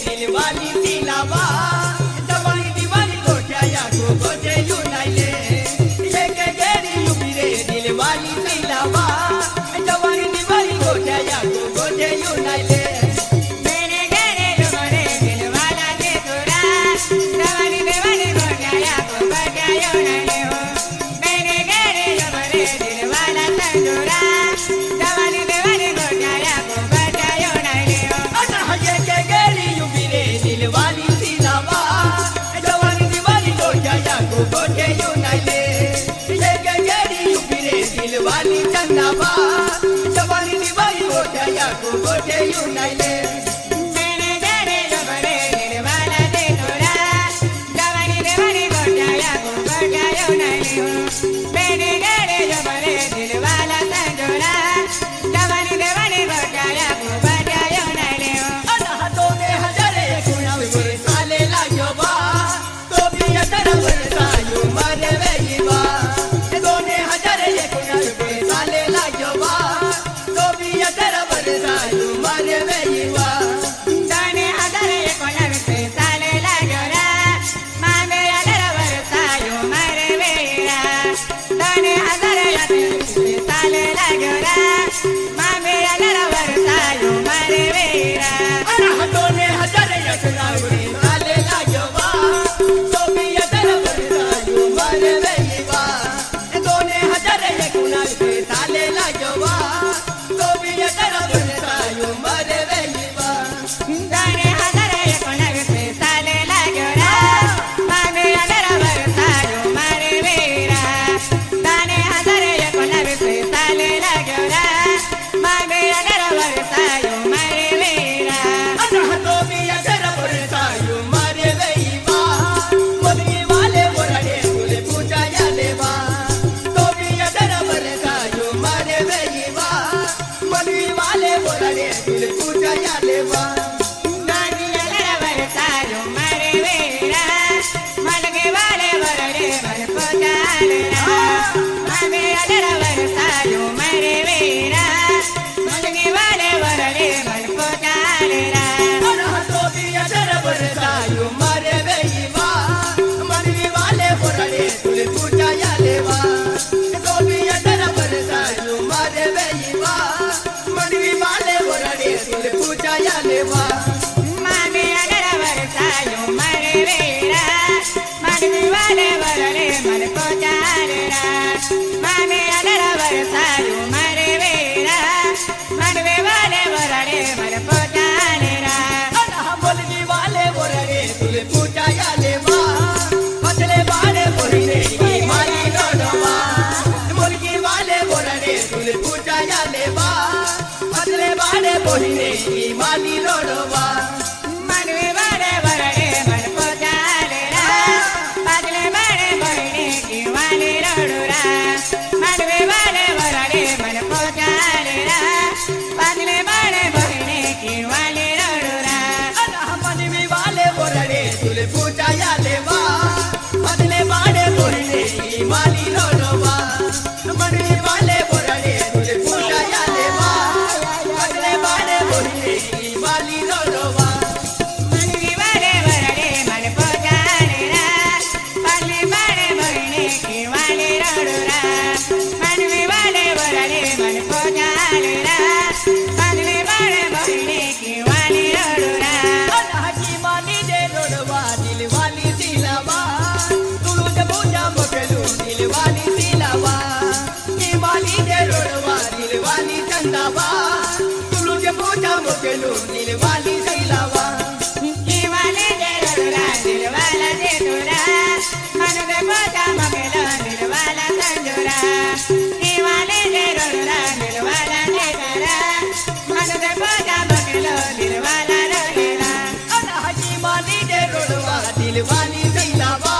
दिलवाली दिलावा जवानी दिवाली गोठ्या को गोठे युनाइले ये के गेरी युबिरे दिलवाली दिलावा जवानी दिवाली गोठ्या को गोठे युनाइले मेरे गेरे डोरे दिलवाला दे तोरा जवानी दिवाली गोठ्या को गोठे युनाइले हो मेरे गेरे डोरे दिलवाला तंदूरा जवानी दिवाली गोठ्या को गोठे युनाइले हो ये के गेरी युबिरे दिलवाली दिलावा जवानी दिवाली गोठ्या को गोठे युनाइले ये के गेरी युबिरे दिलवाली चंदावा जवानी दिवाली गोठ्या को गोठे युनाइले मेरे गेरे डोरे दिलवाला दे तोरा जवानी दिवाली गोठ्या को गोठे युनाइले हो मेरे गेरे डोरे दिलवाला तंदूरा जवानी दिवाली गोठ्या को गोठे युनाइले हो दोने हजारे कुणावर साले लागोबा तो भी अतर वर्षायु मरे वेईवा दोने हजारे कुणावर साले लागोबा तो भी अतर वर्षायु मरे वेईवा दाने हजारे कोणवे साले लागोरा मामे अदर वर्षायो मरे वेरा दाने हजारे साले लागोरा मामे अदर वर्षायो मरे वेरा दोने हजारे कुणावर साले लागोबा तो भी अतर वर्षायु मरे वेईवा दोने हजारे कुणावर साले लागोबा तो भी अतर वर्षायु मरे वेईवा दाने हजारे कोणवे साले लागोरा मामे अदर वर्षायो मरे वेरा दाने हजारे कोणवे साले लागोरा मामे अदर वर्षायो मरे वेरा तो भी अगर वर्षायु मरे वेईवा मुलगी वाले बोराडे तुले पूजा या लेवा तो भी अगर वर्षायु मरे वेईवा मुलगी वाले बोराडे तुले पूजा या लेवा दानी अदर वर्षायो मरे वेरा मलगे वाले वरडे वर पोचालेरा मामे अदर वर्षायो मरे वेरा मलगे वाले वरडे वर पोचालेरा तो भी अगर वर्षायु मरे वेईवा मुलगी वाले बोराडे तुले पूजा या लेवा तो भी अगर वर्षायु मरे वेईवा मुलगी वाले बोराडे तुले पूजा या लेवा मामे अदर वर्षायो मरे वेरा मलगे वाले वरडे वर पोचालेरा मामे अदर वर्षायो मरे वेरा मलगे वाले वरडे वर पोचालेरा मुलगी वाले बोराडे तुले पूजा या लेवा पतले बाड़े बोरडे की माली लोडवा मुलगी वाले बोराडे तुले पूजा या लेवा पतले बाड़े बोरडे की माली लोडवा मलगे वाले वरडे वर पोचालेरा पतले बाड़े बोरडे की वाले लोडुरा मलगे वाले वरडे वर पोचालेरा पतले बाड़े बोरडे की वाले लोडुरा मुलगी वाले बोराडे तुले पूजा या लेवा पतले बाड़े बोरडे की माली लोडवा मुलगी वाले बोराडे तुले पूजा या लेवा पतले बाड़े बोरडे की माली लोडवा मलगे वाले वरडे वर पोचालेरा पतले बाड़े बोरडे की वाले लोडुरा मलगे वाले वरडे वर पोचालेरा पतले बाड़े बोरडे की वाले लोडुरा की माली दे लोडवा दिलवाली दिलावा तुलू जब पूजा मकलू दिलवाली दिलावा की माली दे लोडवा दिलवाली चंदावा तुलू जब पूजा मकलू दिलवाली दिलावा की वाले दे लोडुरा दिलवाला दे तोरा मनुगे पोचा मगेलो दिलवाला तंदूरा की वाले दे लोडुरा दिलवाला दे तोरा मनुगे पोचा मगेलो दिलवाला रोलेला की माली दे लोडवा दिलवाली दिलावा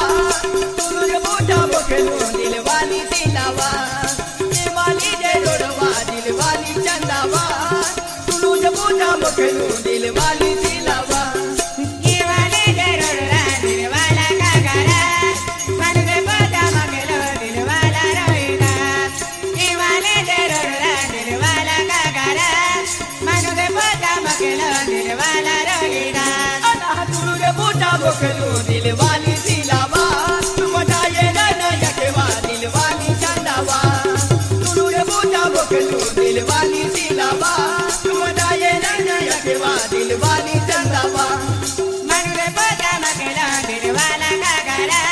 तुलू जब पूजा मकलू दिलवाली दिलावा की माली दे लोडवा दिलवाली चंदावा तुलू जब पूजा मकलू दिलवाली दिलावा की वाले दे लोडुरा दिलवाला कागारा मनुगे पोचा मगेलो दिलवाला रोलेला की वाले दे लोडुरा दिलवाला कागारा मनुगे पोचा मगेलो दिलवाला रोलेला तुलू रे बूटा बोकलू दिल वाली सिलावा तुम जाए ना यकेवा दिल वाली चंदावा तुलू रे बूटा बोकलू दिल वाली सिलावा तुम जाए ना यकेवा दिल वाली चंदावा मनुरे पोता मकेला दिल वाला कागरा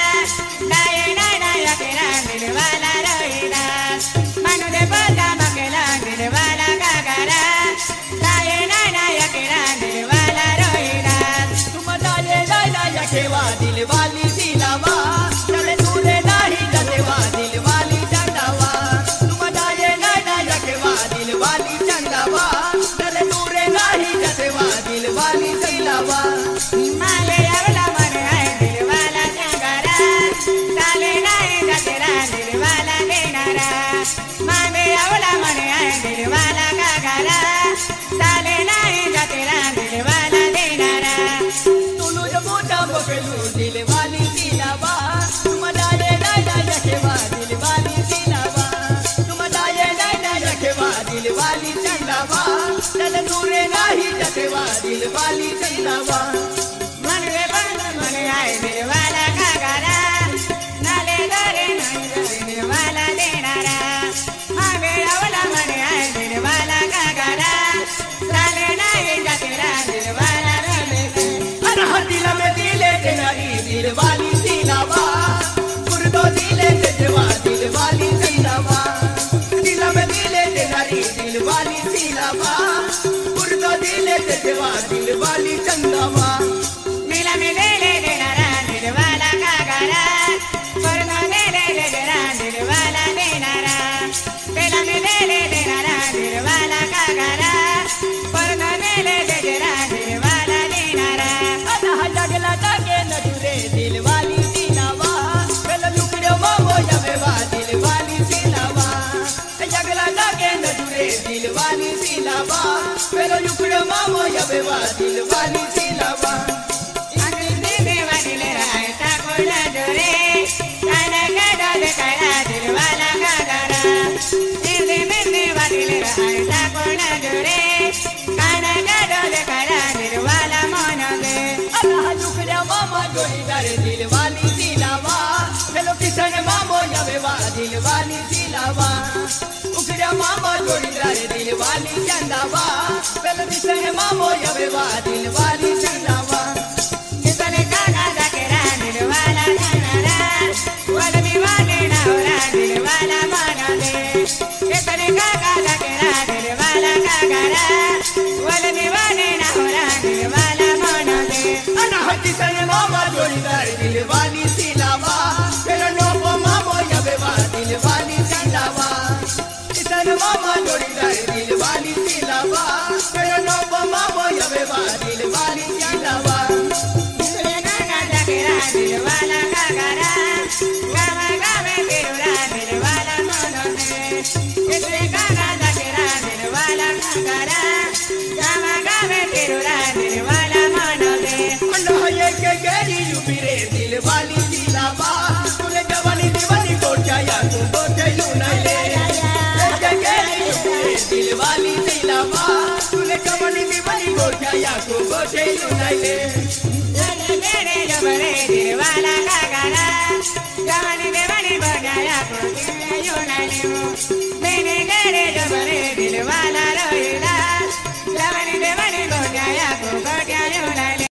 दाये ना यकेरा दिल वाला रोहिला मनुरे पोता मकेला दिल वाला कागरा दाये ना यकेरा दिल वाला रोहिला तुम जाए ना यकेवा दिल वाली सिलावा चले दूरे नाही जतेवा दिल वाली चंदावा तुम जाए ना यकेवा दिल वाली चंदावा चले दूरे नाही जतेवा दिल वाली सिलावा माले अवला मन है दिल वाला कागरा साले नाई जतेरा दिल वाला देनारा माले अवला मन है दिल वाला कागरा साले नाई जतेरा दिल वाला देनारा तुलू रे बूटा बोकलू दिल वाली सिलावा तुम जाए ना यकेवा दिल वाली सिलावा तुम जाए ना यकेवा दिल वाली चंदावा चले दूरे नाही जतेवा दिल वाली चंदावा मन रे मन आए दिल वाला कागरा नाले दरे नाई दिल वाला देनारा माले अवला मन आए दिल वाला कागरा साले नाई जतेरा दिल वाला अरह दिल में दिले तेनारी दिल वाली सिलावा गुरदो दिले तेजवा दिल वाली सिलावा दिल में दिले तेनारी दिल वाली सिलावा गुरदो दिले तेजवा दिल वाली चंदावा मिला में दे देनारा दिल वाला कागरा परनो दे देना दिल वाला देनारा मिला में दे देनारा दिल वाला कागरा परनो दे देना दिल वाला देनारा अरह जगला जागे नजुरे दिल वाली सिलावा बेल लुकड़े मामो जबेवा दिल वाली सिलावा जगला जागे नजुरे दिल वाली सिलावा बेल लुकड़े मामो जबेवा दिल वाली सिलावा अंग्रेजी देवा दिल राय ताकोला जोरे काना काडा दे काडा दिल वाला कागरा दिल में देवा दिल राय ताकोला जोरे काना काडा दे काडा दिल वाला मन दे अल्लाह लुकड़े मामो जोड़ीदार दिल वाली सिलावा बेलो किसन मामो जबेवा दिल वाली सिलावा उकड़े मामो जोड़ीदार दिल वाली चंदावा बेलो किसन मामो जबेवा दिल वाली चंदावा किसने कागा दकेरा दिल वाला धनरा वाला दीवाने ना होरा दिल वाला मन दे किसने कागा दकेरा दिल वाला कागरा वाला दीवाने ना होरा दिल वाला मन दे अल्लाह किसन मामो जोड़ीदार दिल वाली सिलावा बेलो नोपो मामो जबेवा दिल वाली चंदावा किसन मामो जोड़ीदार दिल वाली सिलावा बेलो नोपो मामो जबेवा दिल वाली चंदावा किसने कागा दकेरा दिल वाला कागरा गावा गावे तेरा दिल वाला मन दे किसने कागा दकेरा दिल वाला कागरा गावा गावे तेरा दिल वाला मन दे अल्लाह ये के गेरी युबिरे दिल वाली सिलावा तूने जवानी दीवानी को जाया तू बोटे यूनाइले ये के गेरी युबिरे दिल वाली सिलावा तूने जवानी दीवानी को जाया तू बोटे यूनाइले तेरे जबरे दिल वाला कागरा जवानी देवानी बजाया कोटे यूनाइले मेरे तेरे जबरे दिल वाला रोहिला जवानी देवानी बजाया कोटे